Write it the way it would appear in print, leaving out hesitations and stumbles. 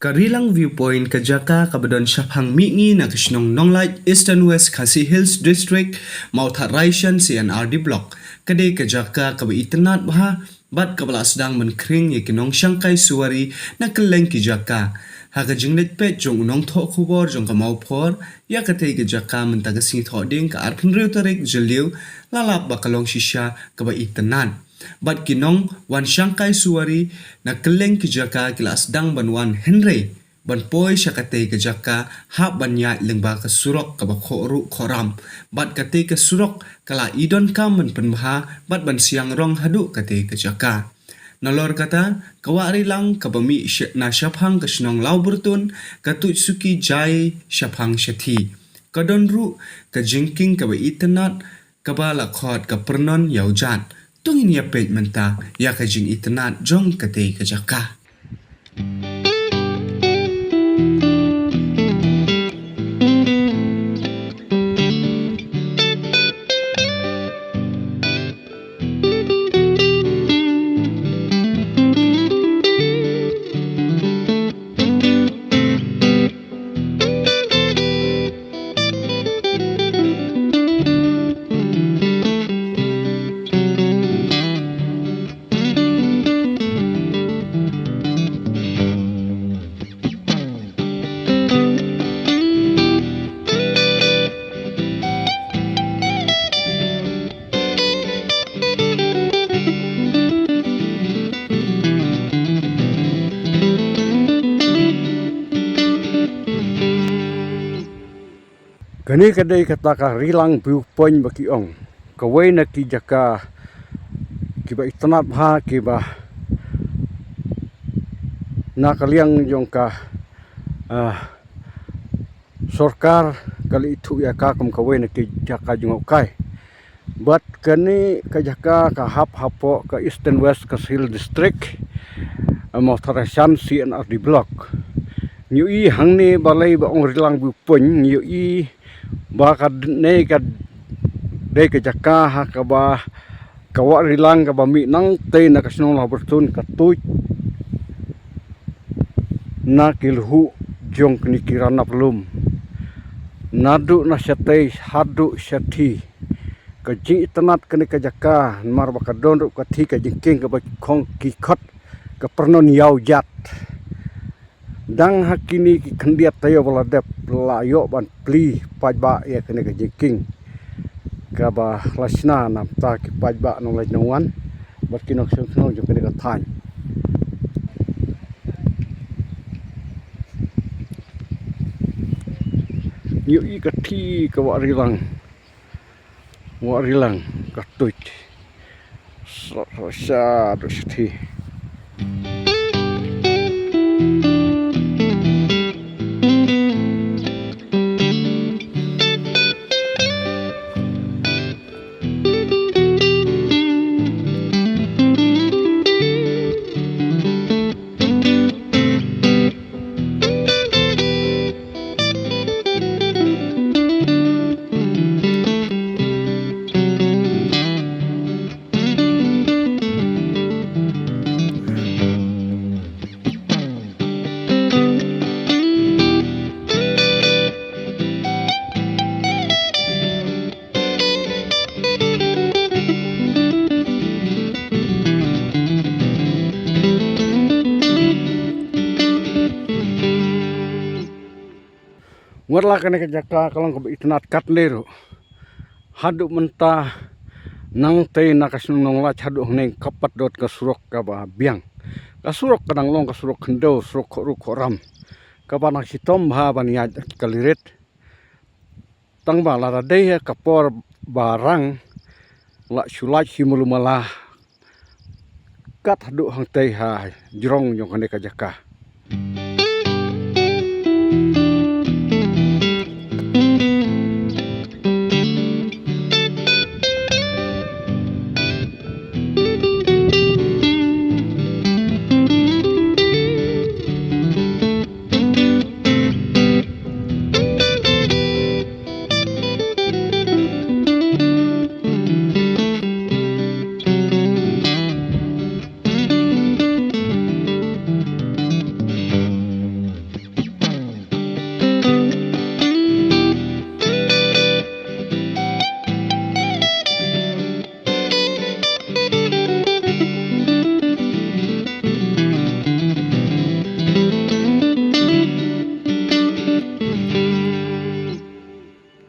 Karilang viewpoint ka jaka kabadon Shaphang Mingi na Kishnong Nonglait Eastern West Khasi Hills District Mautha Raishan CNRD Block kade ka jaka kaba itanat baha bat kabala sedang menkring yakinong Shangkai Suwari na keleng ki jaka haga jinglet pet jong unong tho khubor jong ka maupor ya kate ka jaka mentaga sing tho ding ka arpin reutarek jeliu lalap bakalong shisha kaba itanat Bat kinong wan Shangkai Suwari na keleng kijaka kilas dang banwan Henry ban poi syakate kijaka hap banya lengba ke surok ka bakhoru khoram bat kate ke surok kala idon kam men penbaha bat ban siang rong hadu kate kijaka nalor kata kawari lang kabami na Shaphang kasnong lau bertun katut suki jai Shaphang shathi kadon ru ka jingking ka ba itanat ka ba lakhot ka pernon yaujat Tungin ya pej menta ya kajing itanat jong kate kajaka. Kani kadai kata ka rilang viewpoint baki ong kawai na ki jaka kiba itanat bha kiba na kaliang jong ka sorkar kali itu ya ka kam kawai na ki jaka jong kai but kani ka jaka ka hapo ka Eastern West ka Hill District Mautha Raishan CNRD Block nyu i hangni balai ba ong rilang viewpoint nyu i baka ne ka de ka jaka ha ka ba kawa rilang ka ba mi nang te na kasnong la bertun ka tuj na kilhu jong kni kirana pelum nadu na syate hadu syati ka ji tanat kni ka jaka mar ba ka don ka thi ka jingking ka ba khong ki khot ka pernon yau jat dang hakini ki khandiat tayo bala dep la yo ban pli pajba ya kene ka jiking ka ba lasna nam ta ki pajba no la nongwan bat kinok sung jo kene ka than yu i ka thi ka wa rilang ka tuj sa do thi Warla kene ka jaka kalong ka itanat katlero hadu menta nang te na kasnong la hadu neng kapat dot ka surok ka ba biang ka surok kadang long ka surok khendo surok ru khoram ka ba nak sitom ha ban ya kaliret tang ba la dei ka por barang la sulai himulumala kat hadu hang te ha jrong jong kene ka jaka